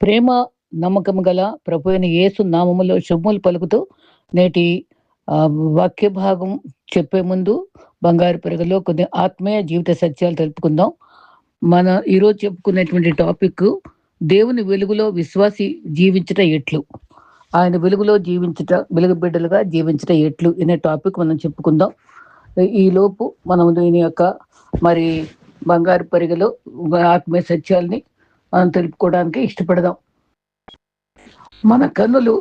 ప్రేమ నమ్మకము గల ప్రభు అయిన యేసు నామములో శుభములు పలుకుతూ నేటి వాక్య భాగం చెప్పే ముందు బంగారు పెరుగులో కొన్ని ఆత్మీయ జీవిత సత్యాలు తెలుపుకుందాం. మన ఈరోజు చెప్పుకునేటువంటి టాపిక్ దేవుని వెలుగులో విశ్వాసి జీవించట ఎట్లు, ఆయన వెలుగులో జీవించట, వెలుగు బిడ్డలుగా జీవించట ఎట్లు అనే టాపిక్ మనం చెప్పుకుందాం. ఈ లోపు మనం దీని యొక్క మరి బంగారు పరిగలో ఆత్మీయ సత్యాల్ని మనం తెలుపుకోవడానికి ఇష్టపడదాం. మన కన్నులు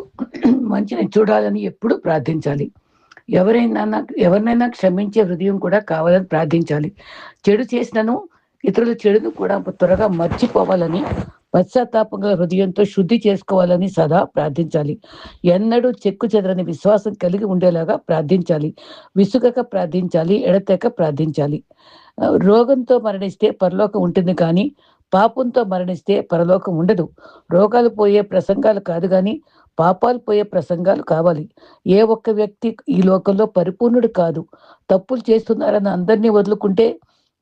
మంచిని చూడాలని ఎప్పుడు ప్రార్థించాలి. ఎవరినైనా క్షమించే హృదయం కూడా కావాలని ప్రార్థించాలి. చెడు చేసినను ఇతరుల చెడును కూడా త్వరగా మర్చిపోవాలని, పశ్చాత్తాపంగా హృదయంతో శుద్ధి చేసుకోవాలని సదా ప్రార్థించాలి. ఎన్నడూ చెక్కు చెదరని విశ్వాసం కలిగి ఉండేలాగా ప్రార్థించాలి. విసుగక ప్రార్థించాలి, ఎడతెక ప్రార్థించాలి. రోగంతో మరణిస్తే పరలోకం ఉంటుంది, కానీ పాపంతో మరణిస్తే పరలోకం ఉండదు. రోగాలు పోయే ప్రసంగాలు కాదు, కానీ పాపాలు పోయే ప్రసంగాలు కావాలి. ఏ ఒక్క వ్యక్తి ఈ లోకంలో పరిపూర్ణుడు కాదు. తప్పులు చేస్తున్నారని అందరినీ వదులుకుంటే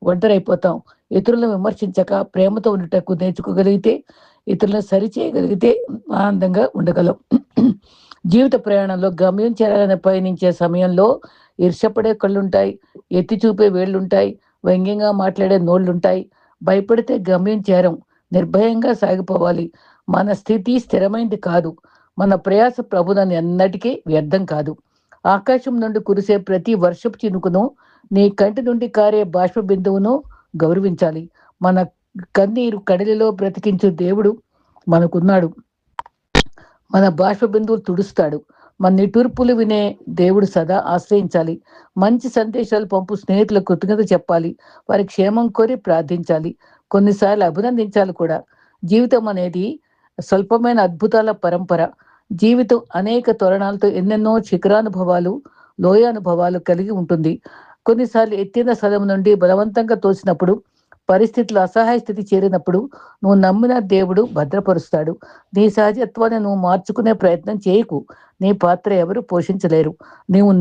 ఒంటరైపోతాం. ఇతరులను విమర్శించక ప్రేమతో ఉండటకు నేర్చుకోగలిగితే, ఇతరులను సరిచేయగలిగితే ఆనందంగా ఉండగలం. జీవిత ప్రయాణంలో గమ్యం చేరాలని పయనించే సమయంలో ఈర్ష్యపడే కళ్ళుంటాయి, ఎత్తి చూపే వేళ్ళుంటాయి, వ్యంగ్యంగా మాట్లాడే నోళ్లుంటాయి. భయపడితే గమ్యం చేరం. నిర్భయంగా సాగిపోవాలి. మన స్థితి స్థిరమైంది కాదు. మన ప్రయాస ప్రభుదని ఎన్నటికీ వ్యర్థం కాదు. ఆకాశం నుండి కురిసే ప్రతి వర్షపు చినుకును, నీ కంటి నుండి కారే బాష్ప బిందువును గౌరవించాలి. మన కన్నీరు కడలిలో బ్రతికించు దేవుడు మనకున్నాడు. మన బాష్ప బిందువులు తుడుస్తాడు. మన నిట్టూర్పులు వినే దేవుడు సదా ఆశ్రయించాలి. మంచి సందేశాలు పంపు స్నేహితులకు కృతజ్ఞత చెప్పాలి. వారి క్షేమం కోరి ప్రార్థించాలి. కొన్నిసార్లు అభినందించాలి కూడా. జీవితం అనేది స్వల్పమైన అద్భుతాల పరంపర. జీవితం అనేక తోరణాలతో ఎన్నెన్నో శిఖరానుభవాలు, లోయానుభవాలు కలిగి ఉంటుంది. కొన్నిసార్లు ఎత్తైన స్థలం నుండి బలవంతంగా తోసినప్పుడు, పరిస్థితులు అసహాయ స్థితి చేరినప్పుడు నువ్వు నమ్మిన దేవుడు భద్రపరుస్తాడు. నీ సహజత్వాన్ని నువ్వు మార్చుకునే ప్రయత్నం చేయకు. నీ పాత్ర ఎవరు పోషించలేరు.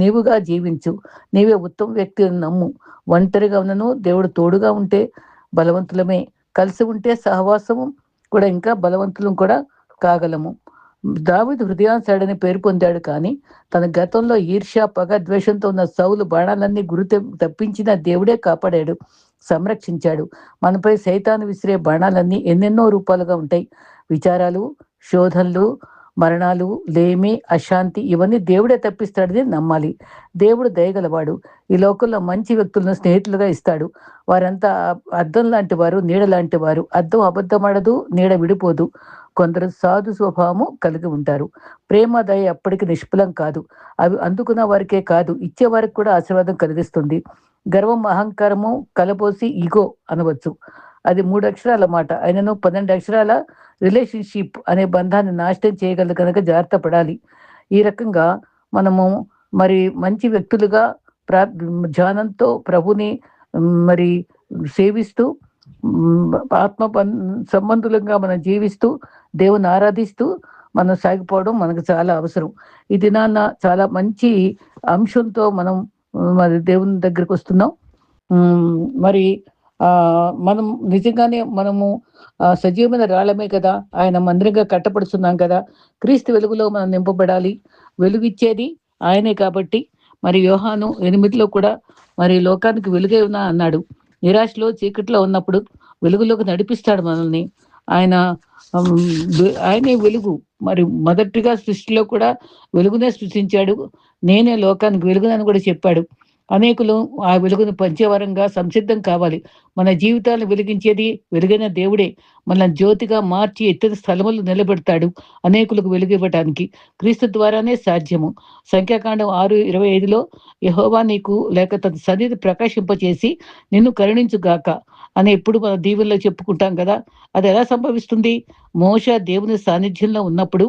నీవుగా జీవించు. నీవే ఉత్తమ వ్యక్తిని నమ్ము. ఒంటరిగా ఉన్నను దేవుడు తోడుగా ఉంటే బలవంతులమే. కలిసి ఉంటే సహవాసము కూడా ఇంకా బలవంతులం కూడా కాగలము. దావీదు హృదయానుసారుడని పేరు పొందాడు, కానీ తన గతంలో ఈర్ష్య, పగ, ద్వేషంతో ఉన్న సౌలు బాణాలన్నీ గురి తప్పించిన దేవుడే కాపాడాడు, సంరక్షించాడు. మనపై సైతాను విసిరే బాణాలన్నీ ఎన్నెన్నో రూపాలుగా ఉంటాయి. విచారాలు, శోధనలు, మరణాలు, లేమి, అశాంతి, ఇవన్నీ దేవుడే తప్పిస్తాడని నమ్మాలి. దేవుడు దయగలవాడు. ఈ లోకంలో మంచి వ్యక్తులను స్నేహితులుగా ఇస్తాడు. వారంతా అద్దం లాంటి వారు, నీడ లాంటి వారు. అద్దం అబద్ధమాడదు, నీడ విడిపోదు. కొందరు సాధు స్వభావము కలిగి ఉంటారు. ప్రేమ, దయ ఎప్పటికీ నిష్ఫలం కాదు. అవి అందుకున్న వారికే కాదు, ఇచ్చే వారికి కూడా ఆశీర్వాదం కలిగిస్తుంది. గర్వం, అహంకారము కలబోసి ఈగో అనవచ్చు. అది 3 అక్షరాల మాట అయినను 12 అక్షరాల రిలేషన్షిప్ అనే బంధాన్ని నాశనం చేయగలదు, కనుక జాగ్రత్త పడాలి. ఈ రకంగా మనము మరి మంచి వ్యక్తులుగా ధ్యానంతో ప్రభుని మరి సేవిస్తూ, ఆత్మ సంబంధులంగా మనం జీవిస్తూ, దేవుని ఆరాధిస్తూ మనం సాగిపోవడం మనకు చాలా అవసరం. ఈ దినాన్న చాలా మంచి అంశంతో మనం మరి దేవుని దగ్గరికి వస్తున్నాం. మరి మనం నిజంగానే మనము సజీవమైన రాళ్ళమే కదా, ఆయన మందిరంగా కట్టపడుతున్నాం కదా. క్రీస్తు వెలుగులో మనం నింపబడాలి. వెలుగిచ్చేది ఆయనే కాబట్టి మరి యోహాను 8లో కూడా మరి లోకానికి వెలుగై ఉన్నా అన్నాడు. నిరాశలో, చీకట్లో ఉన్నప్పుడు వెలుగులోకి నడిపిస్తాడు మనల్ని. ఆయనే వెలుగు. మరి మొదటిగా సృష్టిలో కూడా వెలుగునే సృష్టించాడు. నేనే లోకానికి వెలుగునని కూడా చెప్పాడు. అనేకులు ఆ వెలుగును పంచేవరంగా సంసిద్ధం కావాలి. మన జీవితాలను వెలిగించేది వెలుగైన దేవుడే. మన జ్యోతిగా మార్చి ఎత్తైన స్థలములు నిలబెడతాడు అనేకులకు వెలుగు ఇవ్వటానికి. క్రీస్తు ద్వారానే సాధ్యము. సంఖ్యాకాండం 6:25లో యెహోవా నీకు లేక తన సన్నిధి ప్రకాశింపచేసి నిన్ను కరుణించుగాక అని ఎప్పుడు మన దీవుల్లో చెప్పుకుంటాం కదా. అది ఎలా సంభవిస్తుంది? మోషే దేవుని సాన్నిధ్యంలో ఉన్నప్పుడు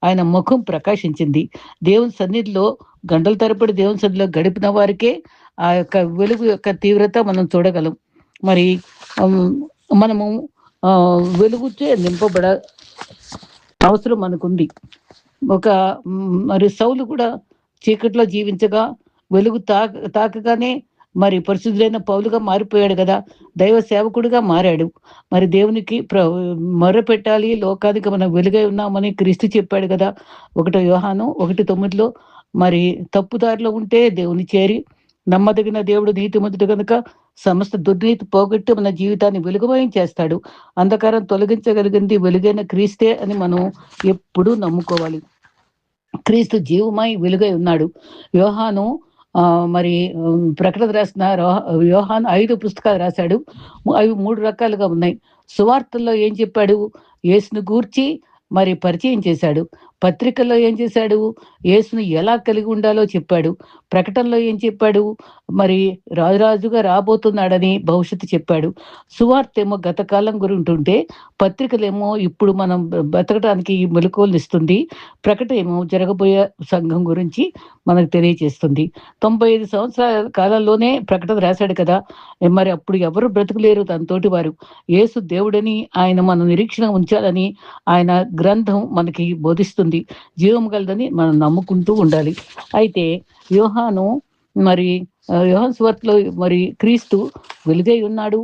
ఆయన ముఖం ప్రకాశించింది. దేవుని సన్నిధిలో గంటల తరబడి దేవుని సన్నిధిలో గడిపిన వారికే ఆ యొక్క వెలుగు యొక్క తీవ్రత మనం చూడగలం. మరి మనము వెలుగుచే నింపబడ అవసరం మనకుంది. మరి సౌలు కూడా చీకట్లో జీవించగా వెలుగు తాకగానే మరి పరిశుద్ధులైన పౌలుగా మారిపోయాడు కదా, దైవ సేవకుడిగా మారాడు. మరి దేవునికి మొర్ర పెట్టాలి, లోకానికి మనం వెలుగై ఉన్నామని క్రీస్తు చెప్పాడు కదా. 1 యోహాను 1:9 మరి తప్పుదారిలో ఉంటే దేవుని చేరి నమ్మదగిన దేవుడు నీతిమంతుడు గనుక సమస్త దుర్నీతి పోగొట్టి మన జీవితాన్ని వెలుగుమయం చేస్తాడు. అంధకారం తొలగించగలిగింది వెలుగైన క్రీస్తే అని మనం ఎప్పుడూ నమ్ముకోవాలి. క్రీస్తు జీవమై వెలుగై ఉన్నాడు. యోహాను మరి ప్రకటన రాసిన యోహాను 5 పుస్తకాలు రాశాడు. అవి 3 రకాలుగా ఉన్నాయి. సువార్తల్లో ఏం చెప్పాడు? యేసును గూర్చి మరి పరిచయం చేశాడు. పత్రికల్లో ఏం చేశాడు? యేసును ఎలా కలిగి ఉండాలో చెప్పాడు. ప్రకటనలో ఏం చెప్పాడు? మరి రాజురాజుగా రాబోతున్నాడని భవిష్యత్తు చెప్పాడు. సువార్తేమో గత కాలం గురింటుంటే, పత్రికలేమో ఇప్పుడు మనం బతకడానికి మెలకువలు ఇస్తుంది. ప్రకటన ఏమో జరగబోయే సంఘం గురించి మనకు తెలియజేస్తుంది. 95 సంవత్సరాల కాలంలోనే ప్రకటన రాశాడు కదా. మరి అప్పుడు ఎవరు బ్రతుకులేరు తనతోటి వారు. యేసు దేవుడని, ఆయన మన నిరీక్షణ ఉంచాలని ఆయన గ్రంథం మనకి బోధిస్తుంది. జీవం గలదని మనం నమ్ముకుంటూ ఉండాలి. అయితే యోహాను మరి యోహాను సువార్తలో మరి క్రీస్తు వెలుగై ఉన్నాడు.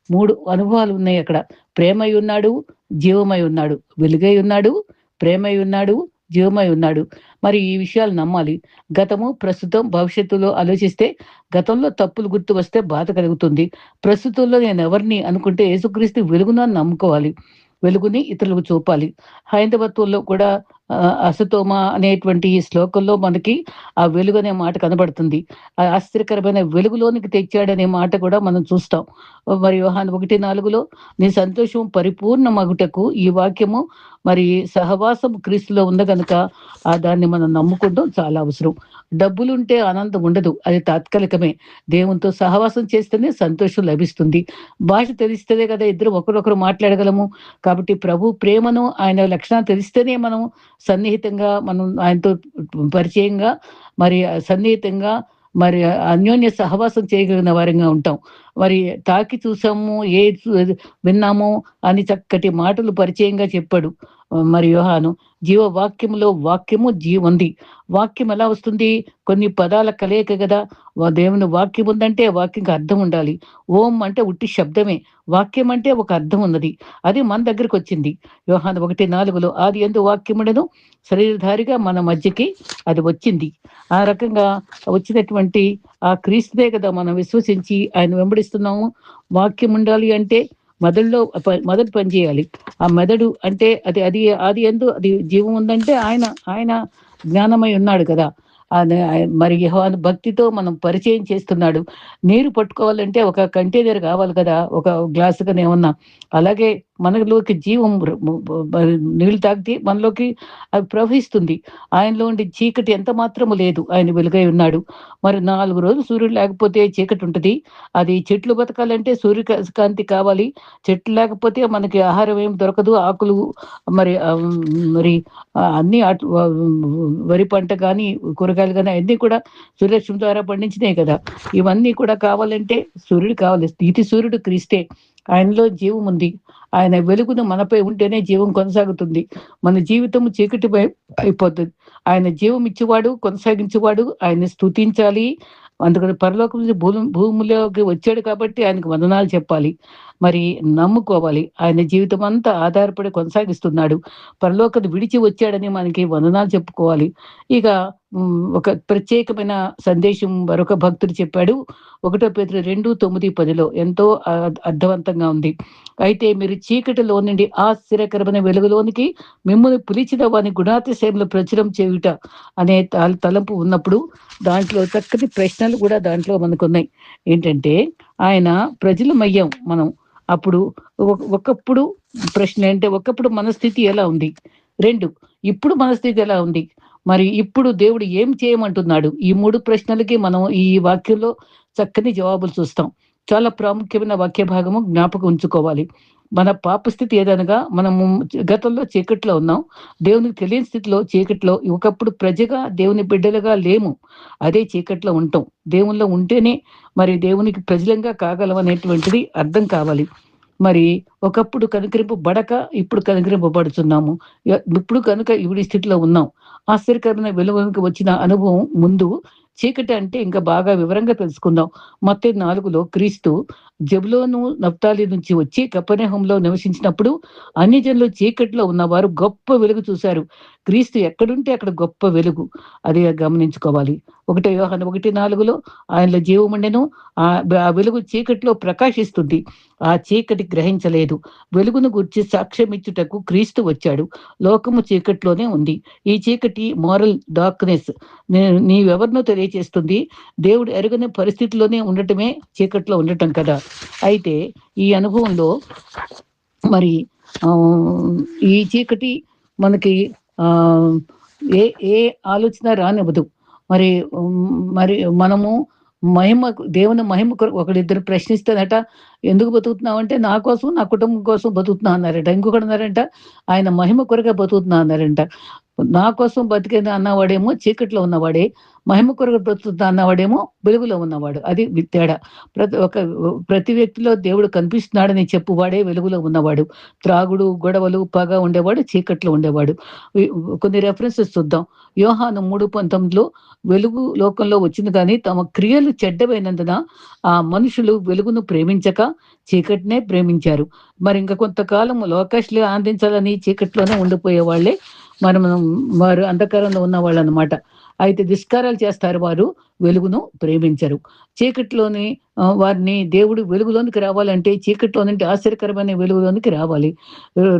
3 అనుభవాలు ఉన్నాయి అక్కడ. ప్రేమై ఉన్నాడు, జీవమై ఉన్నాడు. వెలుగై ఉన్నాడు, ప్రేమై ఉన్నాడు, జీవమై ఉన్నాడు. మరి ఈ విషయాలు నమ్మాలి. గతము, ప్రస్తుతం, భవిష్యత్తులో ఆలోచిస్తే గతంలో తప్పులు గుర్తు వస్తే బాధ కలుగుతుంది. ప్రస్తుతంలో నేను ఎవరిని అనుకుంటే యేసుక్రీస్తు వెలుగును నమ్ముకోవాలి. వెలుగుని ఇతరులకు చూపాలి. హైందవత్వంలో కూడా అసతోమ అనేటువంటి శ్లోకంలో మనకి ఆ వెలుగు అనే మాట కనబడుతుంది. ఆశ్చర్యకరమైన వెలుగులోనికి తెచ్చాడనే మాట కూడా మనం చూస్తాం. మరి యోహాను 1:4 నీ సంతోషం పరిపూర్ణమగుటకు ఈ వాక్యము మరి సహవాసం క్రీస్తులో ఉంది కనుక దాన్ని మనం నమ్ముకుంటాం చాలా అవసరం. డబ్బులుంటే ఆనందం ఉండదు, అది తాత్కాలికమే. దేవునితో సహవాసం చేస్తేనే సంతోషం లభిస్తుంది. భాష తెలిస్తేనే కదా ఇద్దరు ఒకరొకరు మాట్లాడగలము. కాబట్టి ప్రభు ప్రేమను, ఆయన లక్షణాలు తెలిస్తేనే మనం సన్నిహితంగా, మనం ఆయనతో పరిచయంగా, మరి సన్నిహితంగా, మరి అన్యోన్య సహవాసం చేయగలిగిన వారంగా ఉంటాం. మరి తాకి చూసాము, విన్నాము అని చక్కటి మాటలు పరిచయంగా చెప్పాడు మరి యోహాను. జీవవాక్యములో వాక్యము జీవుంది. వాక్యం ఎలా వస్తుంది? కొన్ని పదాల కలయిక కదా. దేవుని వాక్యం ఉందంటే వాక్యంకి అర్థం ఉండాలి. ఓం అంటే ఉట్టి శబ్దమే. వాక్యం అంటే ఒక అర్థం ఉన్నది. అది మన దగ్గరకు వచ్చింది. యోహాను 1:4 ఆదియందు వాక్యముండెను, శరీరధారిగా మన మధ్యకి అది వచ్చింది. ఆ రకంగా వచ్చినటువంటి ఆ క్రీస్తునే కదా మనం విశ్వసించి ఆయన వెంబడిస్తున్నాము. వాక్యం ఉండాలి అంటే మెదడులో మొదటి పని చేయాలి. ఆ మెదడు అంటే అది ఎందు అది జీవం ఉందంటే ఆయన జ్ఞానమై ఉన్నాడు కదా. మరి యోహాను భక్తితో మనం పరిచయం చేస్తున్నాడు. నీరు పట్టుకోవాలంటే ఒక కంటైనర్ కావాలి కదా, ఒక గ్లాసుగానే ఏమన్నా. అలాగే మనలోకి జీవం నీళ్లు తాగితే మనలోకి అది ప్రవహిస్తుంది. ఆయనలో ఉండి చీకటి ఎంత మాత్రము లేదు, ఆయన వెలుగై ఉన్నాడు. మరి 4 రోజులు సూర్యుడు లేకపోతే చీకటి ఉంటుంది. అది చెట్లు బతకాలంటే సూర్యకాంతి కావాలి. చెట్లు లేకపోతే మనకి ఆహారం ఏం దొరకదు. ఆకులు మరి మరి అన్ని వరి పంట కానీ, కూరగాయలు కానీ అన్నీ కూడా సూర్యరశ్మి ద్వారా పండించినాయి కదా. ఇవన్నీ కూడా కావాలంటే సూర్యుడు కావాలి. ఇది సూర్యుడు క్రీస్తే. ఆయనలో జీవం ఉంది. ఆయన వెలుగును మనపై ఉంటేనే జీవం కొనసాగుతుంది. మన జీవితం చీకటిపై అయిపోతుంది. ఆయన జీవం ఇచ్చేవాడు, కొనసాగించేవాడు. ఆయన్ని స్తుతించాలి. అందుకని పరలోకం నుంచి భూమిలోకి వచ్చాడు కాబట్టి ఆయనకు వందనాలు చెప్పాలి. మరి నమ్ముకోవాలి. ఆయన జీవితం అంతా ఆధారపడి కొనసాగిస్తున్నాడు. పరలోకం విడిచి వచ్చాడని మనకి వందనాలు చెప్పుకోవాలి. ఇక ఒక ప్రత్యేకమైన సందేశం మరొక భక్తుడు చెప్పాడు. 1 పేతురు 2:9-10 ఎంతో అర్థవంతంగా ఉంది. అయితే మీరు చీకటిలో నుండి ఆశ్చర్యకరమైన వెలుగులోనికి మిమ్మల్ని పిలిచిన వాని గుణాతిశయములు ప్రచురం చేయుట అనే తలంపు ఉన్నప్పుడు దాంట్లో చక్కటి ప్రశ్నలు కూడా దాంట్లో మనకున్నాయి. ఏంటంటే ఆయన ప్రజలమయ్యాం మనం. అప్పుడు ఒకప్పుడు ప్రశ్న అంటే, ఒకప్పుడు మనస్థితి ఎలా ఉంది? 2 ఇప్పుడు మనస్థితి ఎలా ఉంది? మరి ఇప్పుడు దేవుడు ఏం చేయమంటున్నాడు? ఈ 3 ప్రశ్నలకి మనం ఈ వాక్యంలో చక్కని జవాబులు చూస్తాం. చాలా ప్రాముఖ్యమైన వాక్య భాగము జ్ఞాపకం ఉంచుకోవాలి. మన పాప స్థితి ఏదనగా మనము గతంలో చీకట్లో ఉన్నాం. దేవునికి తెలియని స్థితిలో చీకట్లో ఒకప్పుడు ప్రజగా దేవుని బిడ్డలుగా లేము. అదే చీకట్లో ఉంటాం. దేవునిలో ఉంటేనే మరి దేవునికి ప్రజలంగా కాగలం అనేటువంటిది అర్థం కావాలి. మరి ఒకప్పుడు కనుకరింపబడక ఇప్పుడు కనుకరింపబడుతున్నాము. ఇప్పుడు కనుక ఈ స్థితిలో ఉన్నాం. ఆశ్చర్యకరమైన వెలుగులోకి వచ్చిన అనుభవం ముందు చీకటి అంటే ఇంకా బాగా వివరంగా తెలుసుకుందాం. మత్తయి 4లో క్రీస్తు జెబులోను, నఫ్తాలి నుంచి వచ్చి కపెర్నహూములో నివసించినప్పుడు అన్ని జనులు చీకటిలో ఉన్నవారు గొప్ప వెలుగు చూశారు. క్రీస్తు ఎక్కడుంటే అక్కడ గొప్ప వెలుగు. అది గమనించుకోవాలి. 1 యోహాను 1:4లో ఆయనలో జీవముండెను. ఆ వెలుగు చీకటిలో ప్రకాశిస్తుంది. ఆ చీకటి గ్రహించలేదు. వెలుగును గూర్చి సాక్ష్యం ఇచ్చుటకు క్రీస్తు వచ్చాడు. లోకము చీకటిలోనే ఉంది. ఈ చీకటి మోరల్ డార్క్‌నెస్ నీవెవరినో తెలియచేస్తుంది. దేవుడు ఎరుగని పరిస్థితిలోనే ఉండటమే చీకట్లో ఉండటం కదా! అయితే ఈ అనుభవంలో మరి ఈ చీకటి మనకి ఆహ్, ఏ ఏ ఆలోచన రానివ్వదు. మరి మరి మనము దేవుని మహిమ కొరకు ఒకడిద్దరు ప్రశ్నిస్తేనట, "ఎందుకు బతుకుతున్నావంటే, నా కోసం, నా కుటుంబం కోసం బతుకుతున్నా" అన్నారట. ఇంకొకడన్నారంట, "ఆయన మహిమ కొరకే బతుకుతున్నా" అన్నారంట. నా కోసం బతికేది అన్నవాడేమో చీకట్లో ఉన్నవాడే, మహిమ కొరకు బ్రతుకుతున్నా అన్నవాడేమో వెలుగులో ఉన్నవాడు. అది తేడా. ప్రతి వ్యక్తిలో దేవుడు కనిపిస్తున్నాడని చెప్పువాడే వెలుగులో ఉన్నవాడు. త్రాగుడు, గొడవలు, పగ ఉండేవాడు చీకట్లో ఉండేవాడు. వి కొన్ని రెఫరెన్సెస్ చూద్దాం. యోహాను 3:19లో వెలుగు లోకంలో వచ్చింది గానీ తమ క్రియలు చెడ్డవైనందున ఆ మనుషులు వెలుగును ప్రేమించక చీకటినే ప్రేమించారు. మరి ఇంక కొంతకాలం లోకస్తులు ఆనందించాలని చీకట్లోనే ఉండిపోయే వాళ్ళే మనం వారు అంధకారంలో ఉన్నవాళ్ళనమాట. అయితే దుష్కార్యాలు చేస్తారు వారు, వెలుగును ప్రేమించరు. చీకటిలోని వారిని దేవుడు వెలుగులోనికి రావాలంటే చీకట్లో నుండి ఆశ్చర్యకరమైన వెలుగులోనికి రావాలి.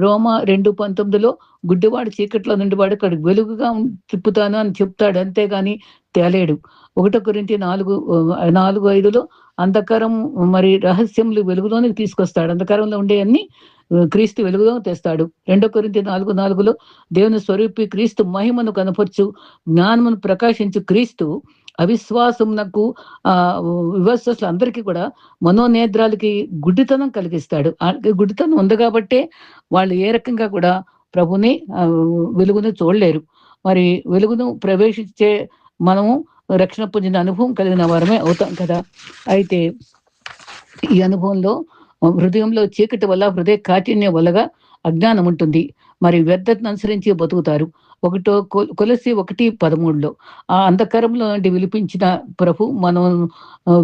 రోమా 2:19లో గుడ్డివాడు చీకట్లో నుండి వాడు అక్కడికి వెలుగుగా తిప్పుతాను అని చెప్తాడు. అంతేగాని తేలేడు. 1 కొరింథీ 4:5లో అంధకారం మరి రహస్యములు వెలుగులోనికి తీసుకొస్తాడు. అంధకారంలో ఉండేయన్నీ క్రీస్తు వెలుగులోకి తెస్తాడు. 2 కొరింథీ 4:4లో దేవుని స్వరూపి క్రీస్తు మహిమను కనపరచు, జ్ఞానమును ప్రకాశించు క్రీస్తు అవిశ్వాసమునకు విశ్వాసులందరికీ కూడా మనోనేత్రాలకి గుడ్డితనం కలిగిస్తాడు. గుడ్డితనం ఉంది కాబట్టే వాళ్ళు ఏ రకంగా కూడా ప్రభుని వెలుగును చూడలేరు. మరి వెలుగును ప్రవేశించే మనము రక్షణ పొందిన అనుభవం కలిగిన వారమే అవుతాం కదా! అయితే ఈ అనుభవంలో హృదయంలో చీకటి వల్ల హృదయ కాఠిన్యం వల్లగా అజ్ఞానం ఉంటుంది. మరి వ్యర్థతను అనుసరించి బతుకుతారు. కొలస్సీ 1:13లో ఆ అంధకారంలో నుండి విలిపించిన ప్రభు మనం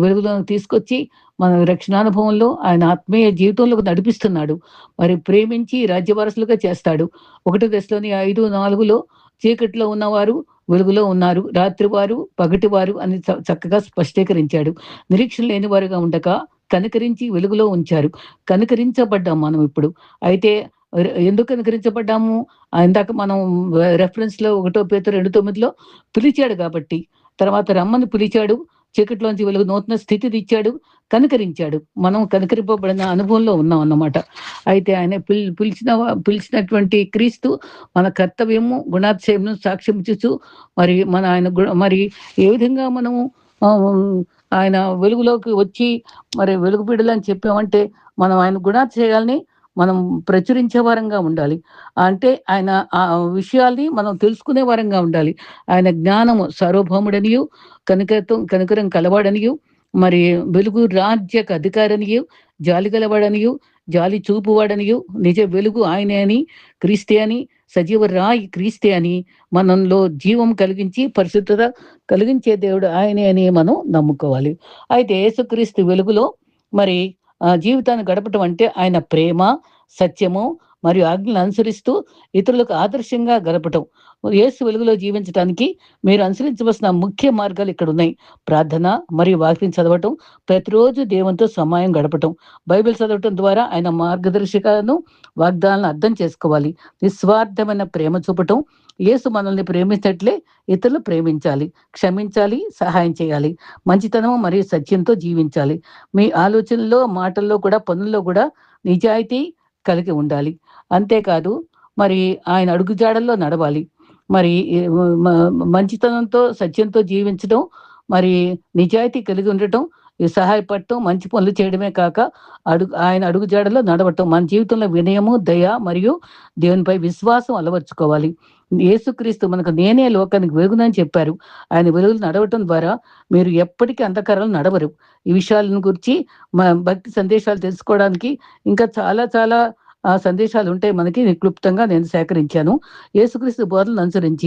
వెలుగులోకి తీసుకొచ్చి మన రక్షణానుభవంలో ఆయన ఆత్మీయ జీవితంలోకి నడిపిస్తున్నాడు. మరి ప్రేమించి రాజ్యవారసులుగా చేస్తాడు. 1 తెస్సలోనియ 5:4లో చీకటిలో ఉన్నవారు వెలుగులో ఉన్నారు. రాత్రివారు, పగటివారు అని చక్కగా స్పష్టీకరించాడు. నిరీక్షణ లేని వారుగా ఉండక కనికరించి వెలుగులో ఉంచారు. కనికరించబడ్డాం మనం ఇప్పుడు. అయితే ఎందుకు కనికరించబడ్డాము? ఇందాక మనం రెఫరెన్స్‌లో 1 పేతురు 2:9లో పిలిచాడు కాబట్టి. తర్వాత రమ్మని పిలిచాడు. చీకటిలోంచి వెలుగు నూతన స్థితినిచ్చాడు. కనికరించాడు. మనం కనికరింపబడిన అనుభవంలో ఉన్నాం అన్నమాట. అయితే ఆయన పిలిచినటువంటి క్రీస్తు మన కర్తవ్యము, గుణాతిశయమును సాక్ష్యమిచ్చుచు మరి ఏ విధంగా మనము ఆయన వెలుగులోకి వచ్చి మరి వెలుగు బిడ్డలని చెప్పామంటే మనం ఆయన గుణాతిశయాల్ని మనం ప్రచురించే వారంగా ఉండాలి. అంటే ఆయన ఆ విషయాల్ని మనం తెలుసుకునే వారంగా ఉండాలి. ఆయన జ్ఞానము సార్వభౌముడనియు, కనికరం కలవాడనియు, మరి వెలుగు రాజ్యకు అధికారనియు, జాలి గలవాడనియు, జాలి చూపువాడనియు, నిజ వెలుగు ఆయనే అని, క్రీస్తే అని, సజీవ రాయి క్రీస్తే అని, మనంలో జీవం కలిగించి పరిశుద్ధత కలిగించే దేవుడు ఆయనే అని మనం నమ్ముకోవాలి. అయితే యేసుక్రీస్తు వెలుగులో మరి జీవితాన్ని గడపటం అంటే ఆయన ప్రేమ, సత్యము మరియు ఆజ్ఞలను అనుసరిస్తూ ఇతరులకు ఆదర్శంగా గడపటం. యేసు వెలుగులో జీవించడానికి మీరు అనుసరించవలసిన ముఖ్య మార్గాలు ఇక్కడున్నాయి. ప్రార్థన మరియు వాక్యం చదవటం, ప్రతిరోజు దేవునితో సమయం గడపటం, బైబిల్ చదవటం ద్వారా ఆయన మార్గదర్శకాలను, వాగ్దానాలను అర్థం చేసుకోవాలి. నిస్వార్థమైన ప్రేమ చూపటం, యేసు మనల్ని ప్రేమించినట్లే ఇతరులు ప్రేమించాలి, క్షమించాలి, సహాయం చేయాలి. మంచితనం మరియు సత్యంతో జీవించాలి. మీ ఆలోచనల్లో, మాటల్లో కూడా, పనుల్లో కూడా నిజాయితీ కలిగి ఉండాలి. అంతేకాదు మరి ఆయన అడుగుజాడల్లో నడవాలి. మరి మంచితనంతో, సత్యంతో జీవించడం, మరి నిజాయితీ కలిగి ఉండటం, ఈ సహాయపడటం, మంచి పనులు చేయడమే కాక ఆయన అడుగుజాడలో నడవటం. మన జీవితంలో వినయము, దయ మరియు దేవునిపై విశ్వాసం అలవర్చుకోవాలి. యేసుక్రీస్తు మనకు నేనే లోకానికి వెలుగునని చెప్పారు. ఆయన వెలుగులో నడవటం ద్వారా మీరు ఎప్పటికీ అంధకారంలో నడవరు. ఈ విషయాలను గురించి భక్తి సందేశాలు తెలుసుకోవడానికి ఇంకా చాలా చాలా సందేశాలుంటాయి మనకి. క్లుప్తంగా నేను సేకరించాను. యేసుక్రీస్తు బోధనలను అనుసరించి